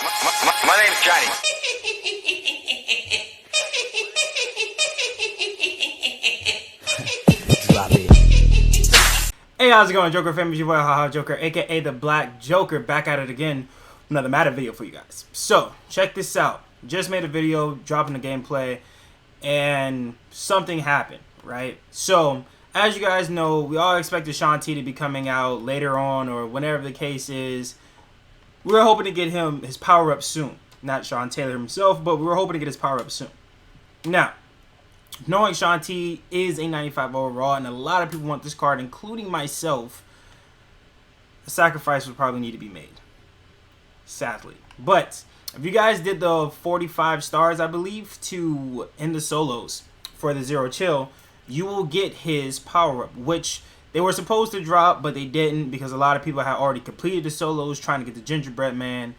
My name's Johnny. Drop it. Hey, how's it going, Joker fam? It's your boy, Haha Joker, aka the Black Joker, back at it again. Another Madden video for you guys. So, check this out. Just made a video, dropping the gameplay, and something happened, right? So, as you guys know, we all expected Shaun T to be coming out later on, or whenever the case is. We were hoping to get him his power up soon. Not Shaun Taylor himself, but we were hoping to get his power up soon. Now, knowing Shaun T is a 95 overall, and a lot of people want this card, including myself, a sacrifice would probably need to be made. Sadly. But, if you guys did the 45 stars, I believe, to end the solos for the Zero Chill, you will get his power-up, which they were supposed to drop, but they didn't because a lot of people had already completed the solos trying to get the Gingerbread Man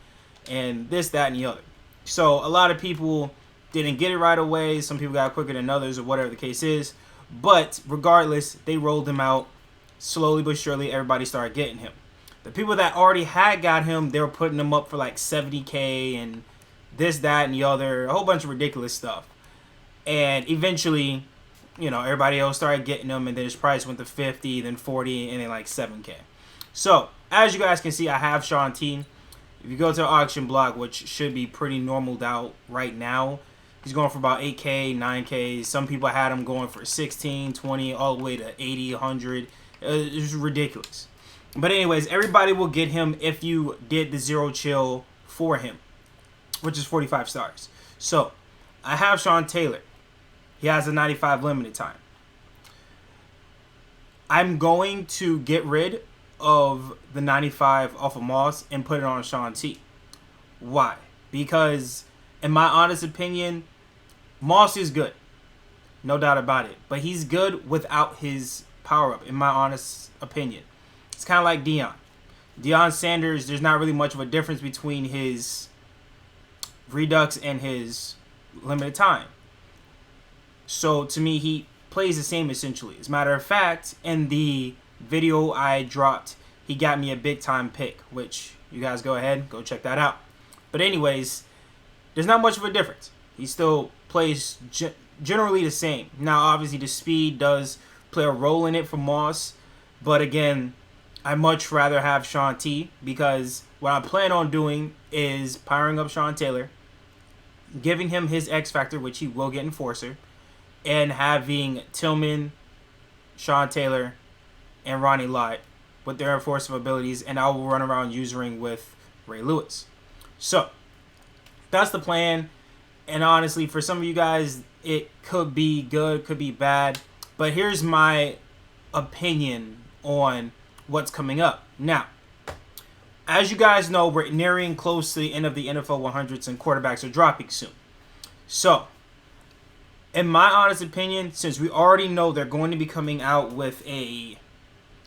and this, that, and the other. So, a lot of people didn't get it right away. Some people got quicker than others or whatever the case is. But, regardless, they rolled him out. Slowly but surely, everybody started getting him. The people that already had got him, they were putting him up for like 70K and this, that, and the other. A whole bunch of ridiculous stuff. And eventually, you know, everybody else started getting them, and then his price went to 50, then 40, and then like 7K. So, as you guys can see, I have Shaun T. If you go to the auction block, which should be pretty normaled out right now, he's going for about 8K, 9K. Some people had him going for 16, 20, all the way to 80, 100. It's ridiculous. But anyways, everybody will get him if you did the Zero Chill for him, which is 45 stars. So, I have Shaun Taylor. He has a 95 limited time. I'm going to get rid of the 95 off of Moss and put it on Shaun T. Why? Because, in my honest opinion, Moss is good. No doubt about it. But he's good without his power-up, in my honest opinion. It's kind of like Deion. Deion Sanders, there's not really much of a difference between his Redux and his limited time. So, to me, he plays the same, essentially. As a matter of fact, in the video I dropped, he got me a big-time pick, which you guys go ahead, go check that out. But anyways, there's not much of a difference. He still plays generally the same. Now, obviously, the speed does play a role in it for Moss. But, again, I much rather have Shaun T because what I plan on doing is powering up Shaun Taylor, giving him his X Factor, which he will get Enforcer, and having Tillman, Shaun Taylor, and Ronnie Lott with their enforcement abilities, and I will run around using with Ray Lewis. So, that's the plan, and honestly, for some of you guys, it could be good, could be bad, but here's my opinion on what's coming up. Now, as you guys know, we're nearing close to the end of the NFL 100s, and quarterbacks are dropping soon. So, in my honest opinion, since we already know they're going to be coming out with a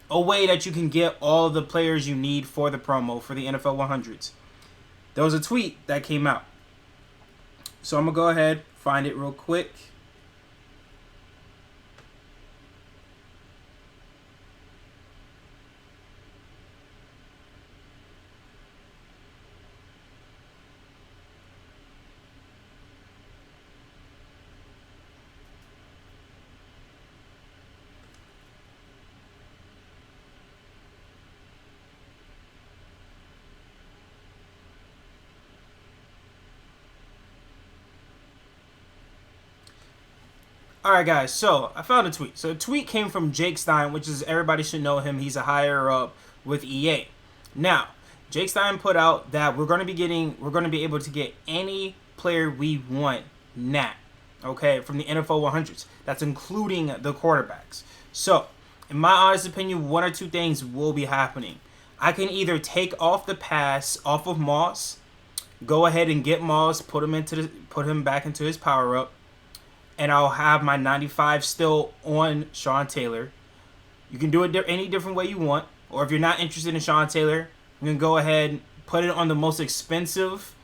way that you can get all of the players you need for the promo for the NFL 100s, there was a tweet that came out. So I'm going to go ahead, find it real quick. Alright guys, so I found a tweet. So the tweet came from Jake Stein, which is, everybody should know him. He's a higher up with EA. Now, Jake Stein put out that we're going to be able to get any player we want now. Okay, from the NFL 100s. That's including the quarterbacks. So, in my honest opinion, one or two things will be happening. I can either take off the pass off of Moss, go ahead and get Moss, put him back into his power up, and I'll have my 95 still on Shaun Taylor. You can do it any different way you want. Or if you're not interested in Shaun Taylor, you can go ahead and put it on the most expensive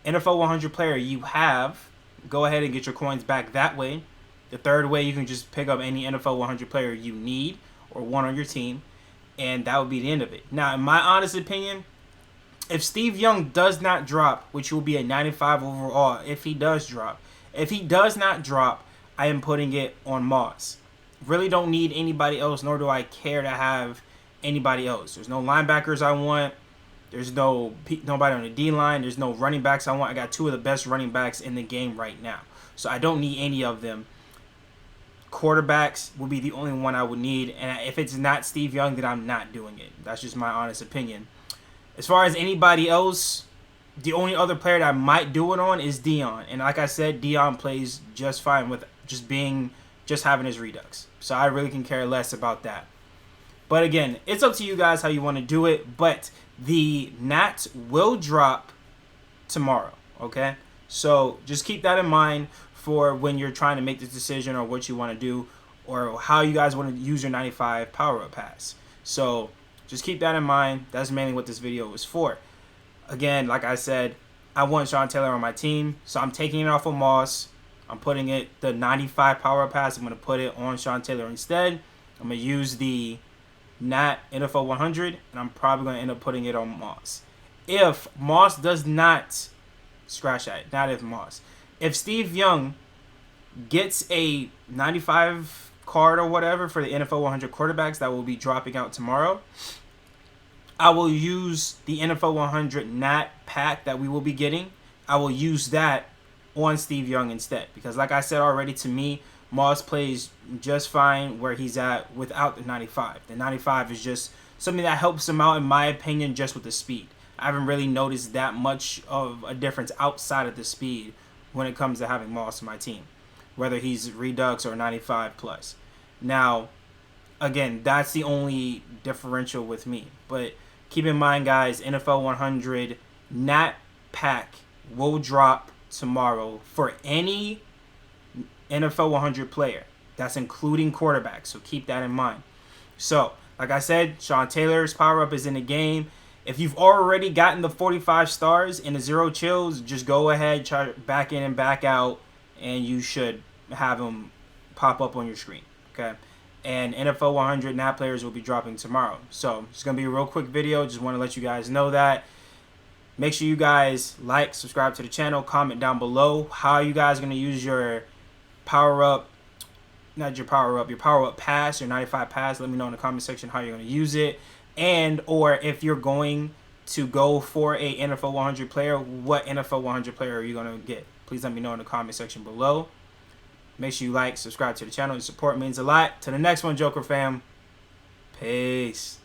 NFL 100 player you have. Go ahead and get your coins back that way. The third way, you can just pick up any NFL 100 player you need or want on your team. And that would be the end of it. Now, in my honest opinion, If Steve Young does not drop, which will be a 95 overall, if he does drop. If he does not drop, I am putting it on Moss. Really don't need anybody else, nor do I care to have anybody else. There's no linebackers I want. There's nobody on the D-line. There's no running backs I want. I got two of the best running backs in the game right now. So I don't need any of them. Quarterbacks will be the only one I would need. And if it's not Steve Young, then I'm not doing it. That's just my honest opinion. As far as anybody else, the only other player that I might do it on is Dion. And like I said, Dion plays just fine with just having his redux. So I really can care less about that. But again, it's up to you guys how you want to do it. But the Nats will drop tomorrow, okay? So just keep that in mind for when you're trying to make this decision or what you want to do or how you guys want to use your 95 power-up pass. So just keep that in mind. That's mainly what this video was for. Again, like I said, I want Sean Taylor on my team, so I'm taking it off of Moss. I'm putting it, the 95 power pass, I'm going to put it on Sean Taylor instead. I'm going to use the Nat NFL 100, and I'm probably going to end up putting it on Moss. If Moss does not, scratch that, not if Moss. If Steve Young gets a 95 card or whatever for the NFL 100 quarterbacks that will be dropping out tomorrow, I will use the NFL 100 Nat pack that we will be getting. I will use that on Steve Young instead. Because like I said already, to me, Moss plays just fine where he's at without the 95. The 95 is just something that helps him out, in my opinion, just with the speed. I haven't really noticed that much of a difference outside of the speed when it comes to having Moss on my team, whether he's Redux or 95 plus. Now, again, that's the only differential with me. But keep in mind, guys, NFL 100 Nat pack will drop tomorrow for any NFL 100 player. That's including quarterbacks, so keep that in mind. So, like I said, Sean Taylor's power-up is in the game. If you've already gotten the 45 stars and the 0 chills, just go ahead, try back in and back out, and you should have them pop up on your screen, okay? And NFL 100 Nat players will be dropping tomorrow. So, it's going to be a real quick video. Just want to let you guys know that. Make sure you guys like, subscribe to the channel, comment down below how you guys are going to use your power-up, not your power-up pass, your 95 pass. Let me know in the comment section how you're going to use it. And or if you're going to go for a NFL 100 player, what NFL 100 player are you going to get? Please let me know in the comment section below. Make sure you like, subscribe to the channel. Your support means a lot. To the next one, Joker fam. Peace.